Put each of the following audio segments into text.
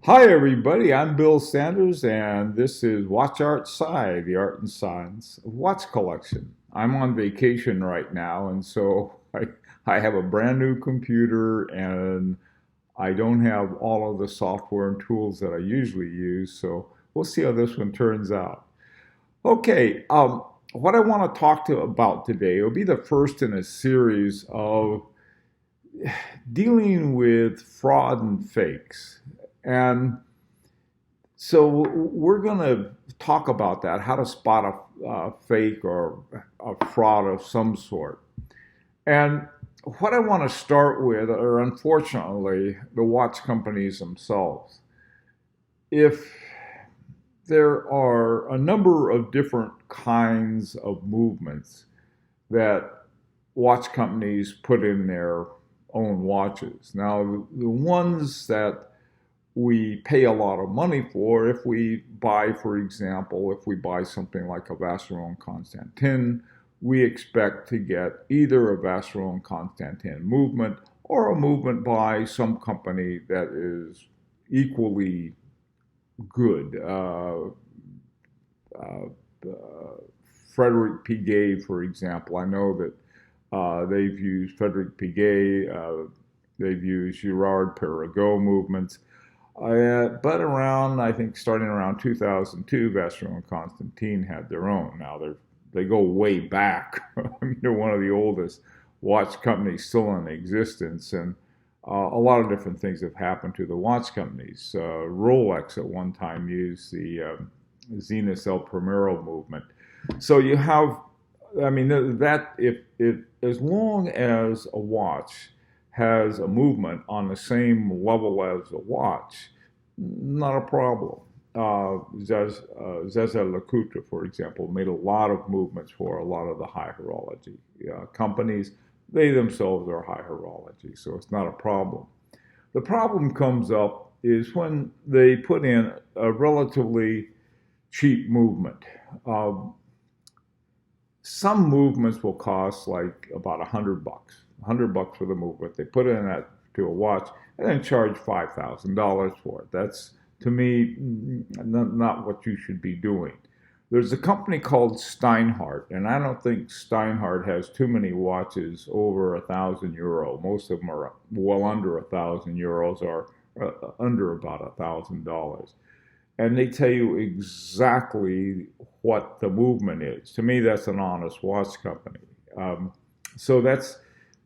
Hi, everybody. I'm Bill Sanders, and this is Watch Art Sci, the art and science of watch collection. I'm on vacation right now, and so I have a brand new computer, and I don't have all of the software and tools that I usually use. So we'll see how this one turns out. Okay, what I want to talk about today will be the first in a series of dealing with fraud and fakes. And so we're going to talk about that, how to spot a fake or a fraud of some sort. And what I want to start with are, unfortunately, the watch companies themselves. If there are a number of different kinds of movements that watch companies put in their own watches. Now, the ones that we pay a lot of money for, if we buy, for example, if we buy something like a Vacheron Constantin, we expect to get either a Vacheron Constantin movement or a movement by some company that is equally good. Frederick Piguet, for example, I know that they've used Frederick Piguet, they've used Girard-Perregaux movements. But around, I think, starting around 2002, Vacheron and Constantin had their own. Now they go way back. I mean, they're one of the oldest watch companies still in existence, and a lot of different things have happened to the watch companies. Rolex at one time used the Zenith El Primero movement. So you have, I mean, that if as long as a watch has a movement on the same level as a watch, not a problem. Jaeger-LeCoultre, for example, made a lot of movements for a lot of the high horology companies. They themselves are high horology, so it's not a problem. The problem comes up is when they put in a relatively cheap movement. Some movements will cost like about $100. $100 for the movement. They put in that to a watch and then charge $5,000 for it. That's, to me, not what you should be doing. There's a company called Steinhardt, and I don't think Steinhardt has too many watches over €1,000. Most of them are well under €1,000 or under about $1,000. And they tell you exactly what the movement is. To me, that's an honest watch company. So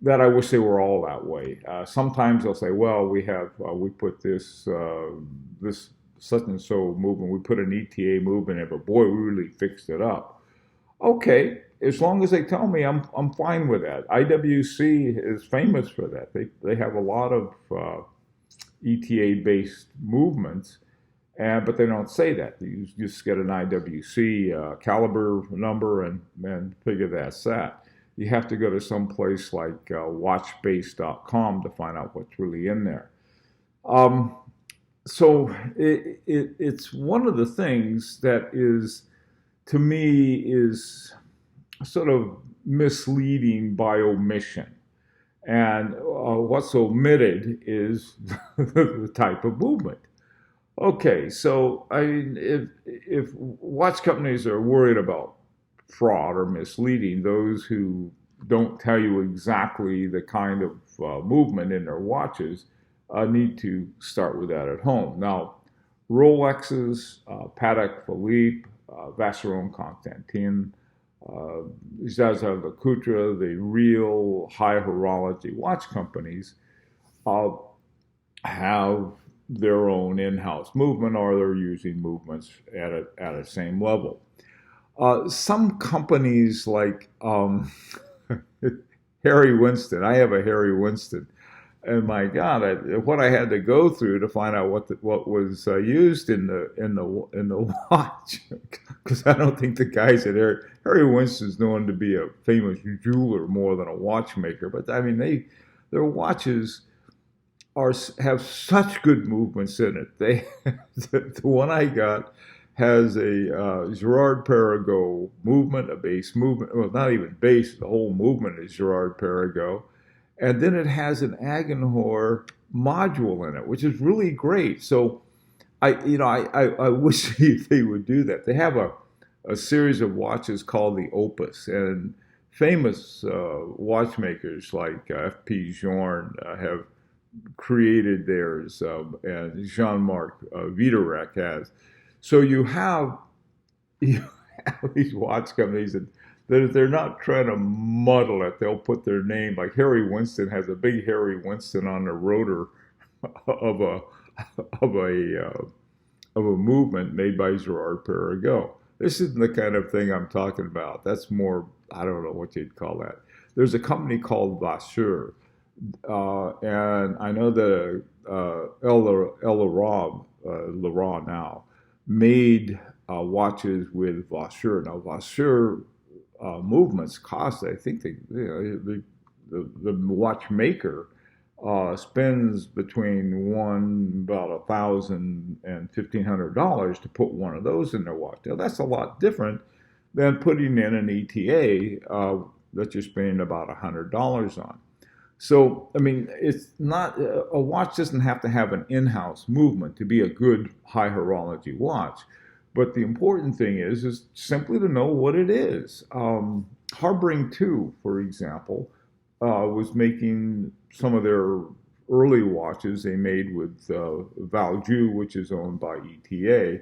that I wish they were all that way. Sometimes they'll say, "Well, we put this such and so movement. We put an ETA movement in, but boy, we really fixed it up." Okay, as long as they tell me, I'm fine with that. IWC is famous for that. They have a lot of ETA based movements. But they don't say that. You just get an IWC caliber number and figure that's that. You have to go to some place like watchbase.com to find out what's really in there. So it's one of the things that is, to me, is sort of misleading by omission. And what's omitted is the type of movement. Okay, so I mean, if watch companies are worried about fraud or misleading, those who don't tell you exactly the kind of movement in their watches need to start with that at home. Now, Rolexes, Patek Philippe, Vacheron Constantin, Jaeger-LeCoultre, the real high horology watch companies, have their own in-house movement, or they're using movements at a same level. Some companies like Harry Winston. I have a Harry Winston, and my God, what I had to go through to find out what was used in the watch, because I don't think the guys at Harry Winston's known to be a famous jeweler more than a watchmaker. But I mean, their watches have such good movements in it. The one I got has a Girard-Perregaux movement, a base movement. Well, not even base. The whole movement is Girard-Perregaux, and then it has an Agenhor module in it, which is really great. So I wish they would do that. They have a series of watches called the Opus, and famous watchmakers like F.P. Journe have created theirs, and Jean-Marc Viderec has. So you have these watch companies that if they're not trying to muddle it, they'll put their name. Like Harry Winston has a big Harry Winston on the rotor of a of a of a movement made by Girard-Perregaux. This isn't the kind of thing I'm talking about. That's more, I don't know what you'd call that. There's a company called Vasseur, and I know that Leroy now made watches with Vasseur. Now Vasseur movements cost, I think the watchmaker spends between about $1,000 and $1,500 to put one of those in their watch. Now that's a lot different than putting in an ETA that you're spending about $100 on. So, I mean, it's not a watch doesn't have to have an in-house movement to be a good high horology watch. But the important thing is simply to know what it is. Harbring 2, for example, was making some of their early watches they made with Valjoux, which is owned by ETA,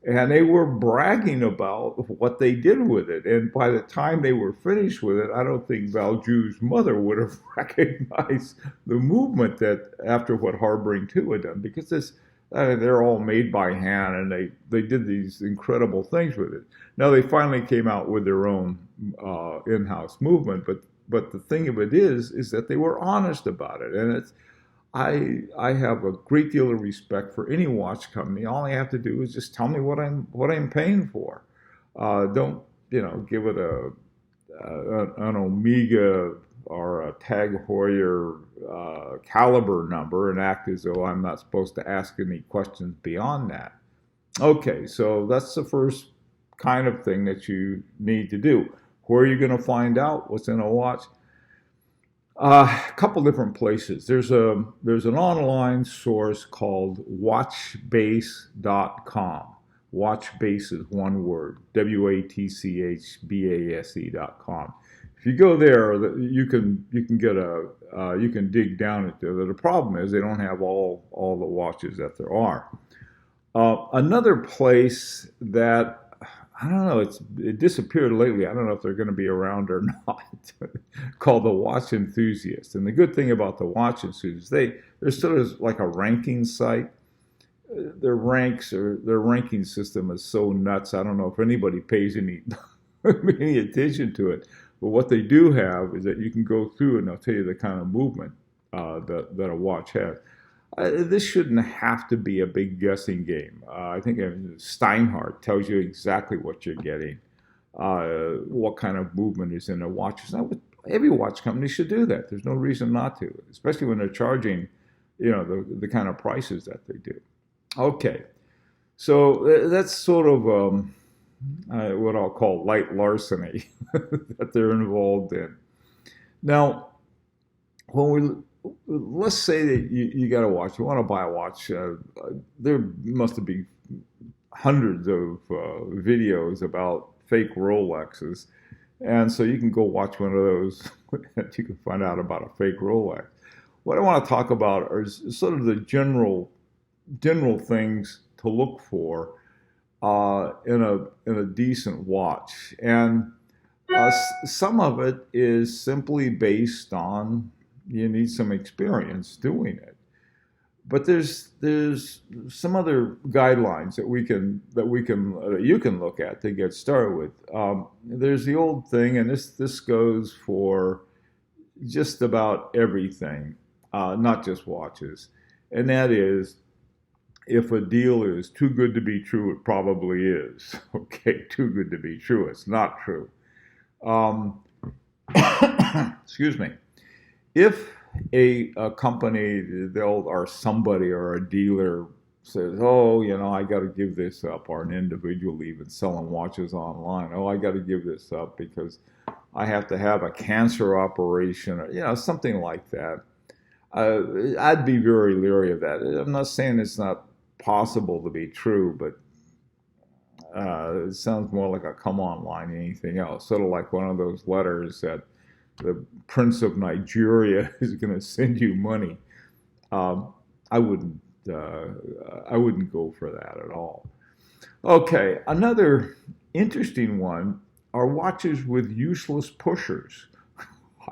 and they were bragging about what they did with it. And by the time they were finished with it, I don't think Valjoux's mother would have recognized the movement that after what Harbring 2 had done, because they're all made by hand, and they did these incredible things with it. Now they finally came out with their own in-house movement, but the thing of it is that they were honest about it, and I have a great deal of respect for any watch company. All I have to do is just tell me what I'm paying for. Don't give it an Omega or a Tag Heuer caliber number and act as though I'm not supposed to ask any questions beyond that. Okay, so that's the first kind of thing that you need to do. Where are you going to find out what's in a watch? A couple different places. There's an online source called watchbase.com. Watchbase is one word, WATCHBASE.com. If you go there, you can dig down into it. The problem is they don't have all the watches that there are. Another place that I don't know, it disappeared lately. I don't know if they're going to be around or not. Called the Watch Enthusiast. And the good thing about the Watch Enthusiast, they're sort of like a ranking site. Their ranking system is so nuts. I don't know if anybody pays any attention to it. But what they do have is that you can go through and they'll tell you the kind of movement that a watch has. This shouldn't have to be a big guessing game. I think Steinhardt tells you exactly what you're getting, what kind of movement is in a watch. Now, every watch company should do that. There's no reason not to, especially when they're charging, the kind of prices that they do. Okay, so that's sort of what I'll call light larceny that they're involved in. Now, let's say that you got a watch, you want to buy a watch. There must be hundreds of videos about fake Rolexes, and so you can go watch one of those and you can find out about a fake Rolex. What I want to talk about are sort of the general things to look for in a decent watch, and some of it is simply based on you need some experience doing it. But there's some other guidelines that you can look at to get started with. There's the old thing, and this goes for just about everything, not just watches, and that is, if a deal is too good to be true, it probably is. Okay, too good to be true. It's not true. Excuse me. If a company or somebody or a dealer says, oh, I got to give this up, or an individual even selling watches online, oh, I got to give this up because I have to have a cancer operation, or something like that, I'd be very leery of that. I'm not saying it's not possible to be true, but it sounds more like a come on line than anything else. Sort of like one of those letters that the Prince of Nigeria is going to send you money. Um, I wouldn't. I wouldn't go for that at all. Okay, another interesting one are watches with useless pushers.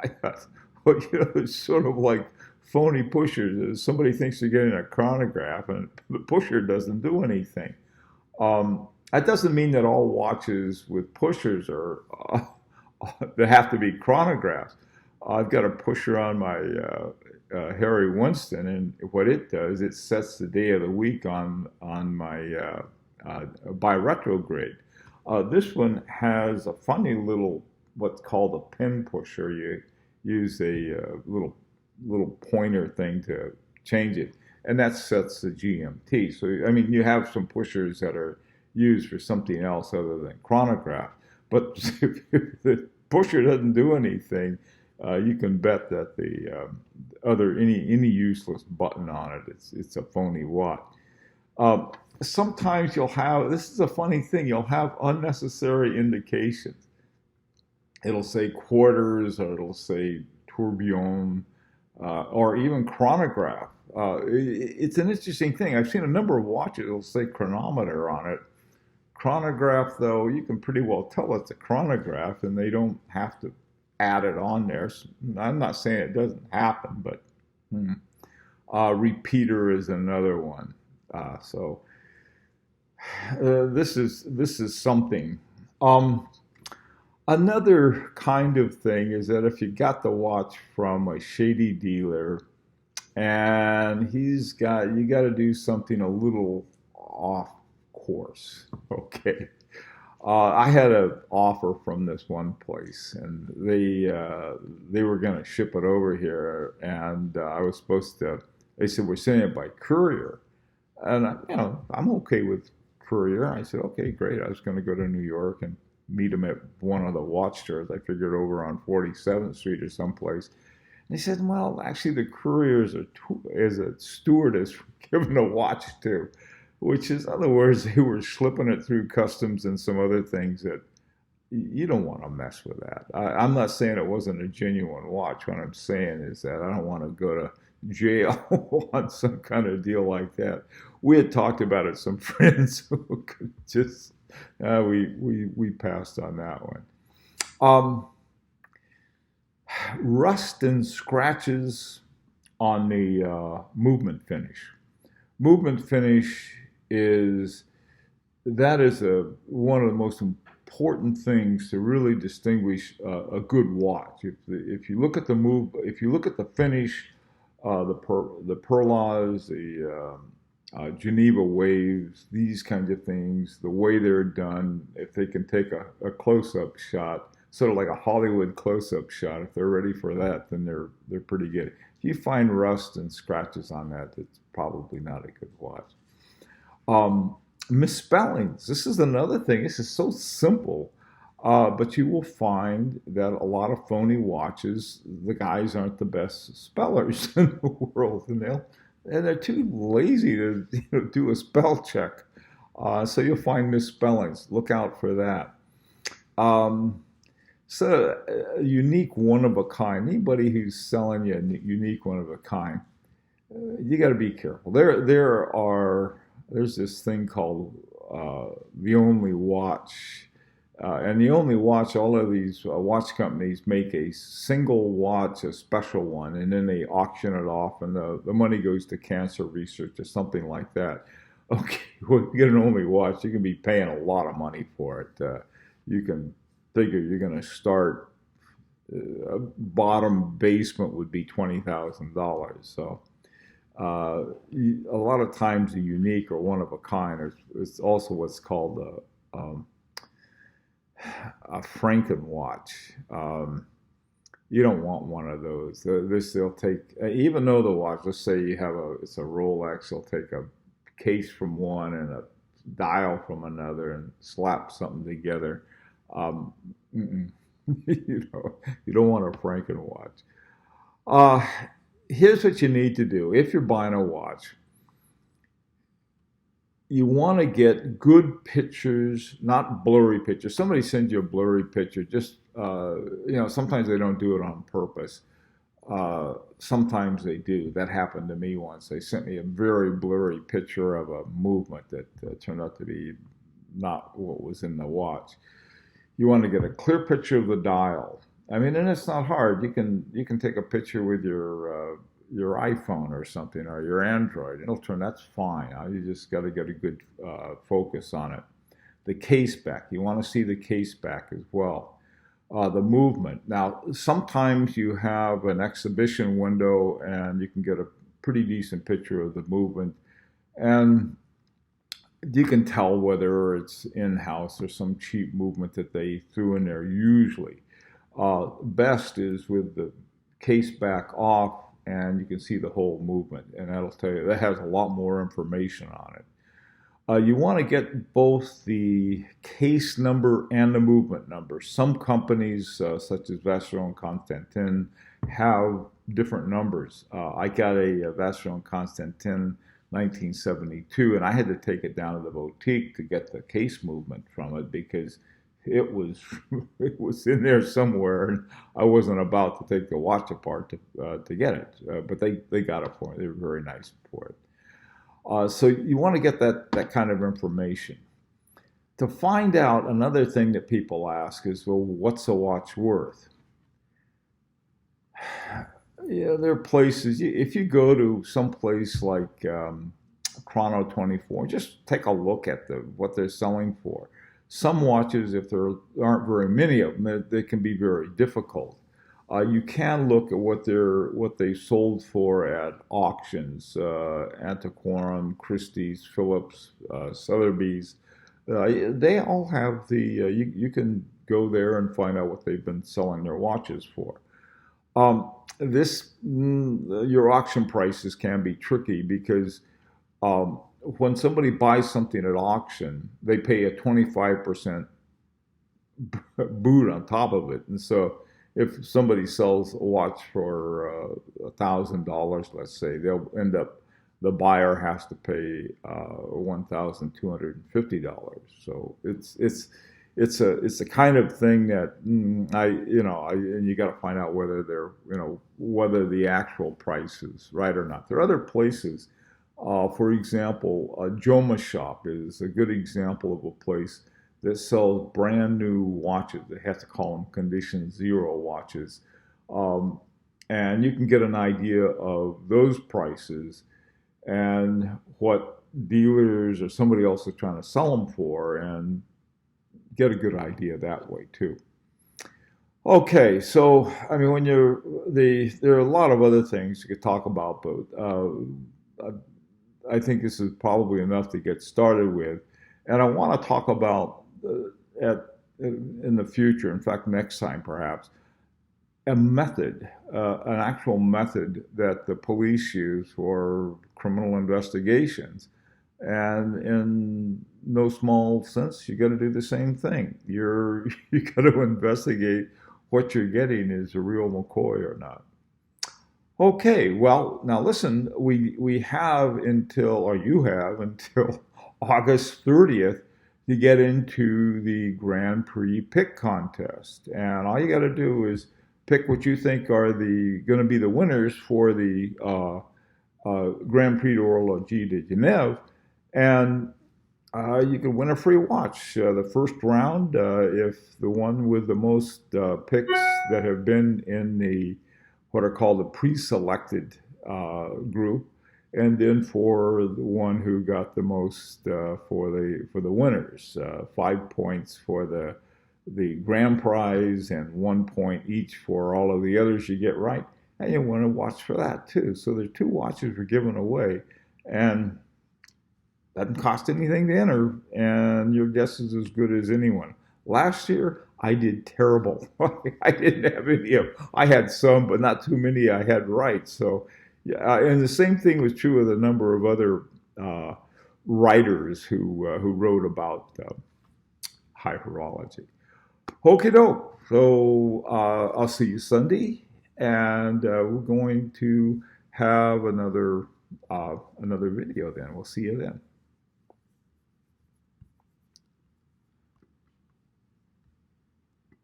I thought, well, it's sort of like phony pushers. Somebody thinks they're getting a chronograph, and the pusher doesn't do anything. That doesn't mean that all watches with pushers are they have to be chronographs. I've got a pusher on my Harry Winston, and what it does, it sets the day of the week on my by retrograde. This one has a funny little what's called a pin pusher. You use a little pointer thing to change it, and that sets the GMT. So I mean, you have some pushers that are used for something else other than chronograph. But if the pusher doesn't do anything, you can bet that the any useless button on it, it's a phony watch. Sometimes you'll have, this is a funny thing, you'll have unnecessary indications. It'll say quarters, or it'll say tourbillon, or even chronograph. It's an interesting thing. I've seen a number of watches, it'll say chronometer on it. Chronograph, though, you can pretty well tell it's a chronograph, and they don't have to add it on there. So I'm not saying it doesn't happen, but repeater is another one. This is something. Another kind of thing is that if you got the watch from a shady dealer, and you got to do something a little off course. Okay. I had an offer from this one place, and they were going to ship it over here, and I was supposed to. They said we're sending it by courier, and I'm okay with courier. I said okay, great. I was going to go to New York and meet them at one of the watch stores. I figured over on 47th Street or someplace. And they said, well, actually, the courier is a stewardess given a watch to. Which is, in other words, they were slipping it through customs and some other things that you don't want to mess with that. I'm not saying it wasn't a genuine watch. What I'm saying is that I don't want to go to jail on some kind of deal like that. We had talked about it, some friends who could just, we passed on that one. Rust and scratches on the movement finish. Movement finish is one of the most important things to really distinguish a good watch. If you look at the finish, the Perlas, the Geneva waves, these kinds of things, the way they're done, if they can take a close-up shot, sort of like a Hollywood close-up shot, if they're ready for that, then they're pretty good. If you find rust and scratches on that, it's probably not a good watch. Misspellings. This is another thing. This is so simple, but you will find that a lot of phony watches, the guys aren't the best spellers in the world, and they're too lazy to do a spell check. So you'll find misspellings. Look out for that. So a unique one of a kind. Anybody who's selling you a unique one of a kind, you got to be careful. There's this thing called the Only Watch, and the Only Watch. All of these watch companies make a single watch, a special one, and then they auction it off, and the money goes to cancer research or something like that. Okay, well, you get an Only Watch, you can be paying a lot of money for it. You can figure you're going to start. Bottom basement would be $20,000. So. A lot of times a unique or one of a kind is also what's called a Frankenwatch. You don't want one of those. They'll take, even though the watch, let's say it's a Rolex, they'll take a case from one and a dial from another and slap something together. You don't want a Frankenwatch. Here's what you need to do if you're buying a watch. you want to get good pictures, not blurry pictures. Somebody sends you a blurry picture, just sometimes they don't do it on purpose. Sometimes they do. That happened to me once. They sent me a very blurry picture of a movement that turned out to be not what was in the watch. You want to get a clear picture of the dial. I mean, and it's not hard. You can take a picture with your iPhone or something or your Android. That's fine. You just got to get a good focus on it. The case back. You want to see the case back as well. The movement. Now, sometimes you have an exhibition window and you can get a pretty decent picture of the movement. And you can tell whether it's in-house or some cheap movement that they threw in there usually. Best is with the case back off and you can see the whole movement, and that'll tell you, that has a lot more information on it. You want to get both the case number and the movement number. Some companies, such as Vacheron Constantin, have different numbers. I got a Vacheron Constantin 1972, and I had to take it down to the boutique to get the case movement from it because it was it was in there somewhere, and I wasn't about to take the watch apart to get it. But they got it for me. They were very nice for it. So you want to get that kind of information. To find out, another thing that people ask is, well, what's a watch worth? Yeah, there are places, if you go to some place like Chrono 24, just take a look at what they're selling for. Some watches, if there aren't very many of them, they can be very difficult. You can look at what they sold for at auctions, Antiquorum, Christie's, Phillips, Sotheby's. They all have you can go there and find out what they've been selling their watches for. Your auction prices can be tricky because when somebody buys something at auction, they pay a 25% boot on top of it. And so if somebody sells a watch for $1,000, let's say, the buyer has to pay $1,250. So it's a kind of thing that and you got to find out whether the actual price is right or not. There are other places. For example, Joma Shop is a good example of a place that sells brand new watches. They have to call them condition zero watches. And you can get an idea of those prices and what dealers or somebody else is trying to sell them for, and get a good idea that way too. Okay, so I mean, there are a lot of other things you could talk about, but I think this is probably enough to get started with. And I want to talk about in the future, in fact, next time perhaps, a method, an actual method that the police use for criminal investigations. And in no small sense, you got to do the same thing. You got to investigate what you're getting is a real McCoy or not. Okay, well, now listen, we have you have until August 30th to get into the Grand Prix pick contest. And all you got to do is pick what you think are going to be the winners for the Grand Prix d'Horlogerie de Genève. And you can win a free watch. The first round, if the one with the most picks that have been in what are called the pre-selected group, and then for the one who got the most for the winners, 5 points for the grand prize and 1 point each for all of the others you get right, and you want to watch for that too. So there's 2 watches we're giving away, and doesn't cost anything to enter, and your guess is as good as anyone. Last year, I did terrible. I didn't have any of. I had some, but not too many I had right. So, yeah, and the same thing was true of a number of other writers who wrote about high horology. Okie doke. So I'll see you Sunday, and we're going to have another video. Then we'll see you then.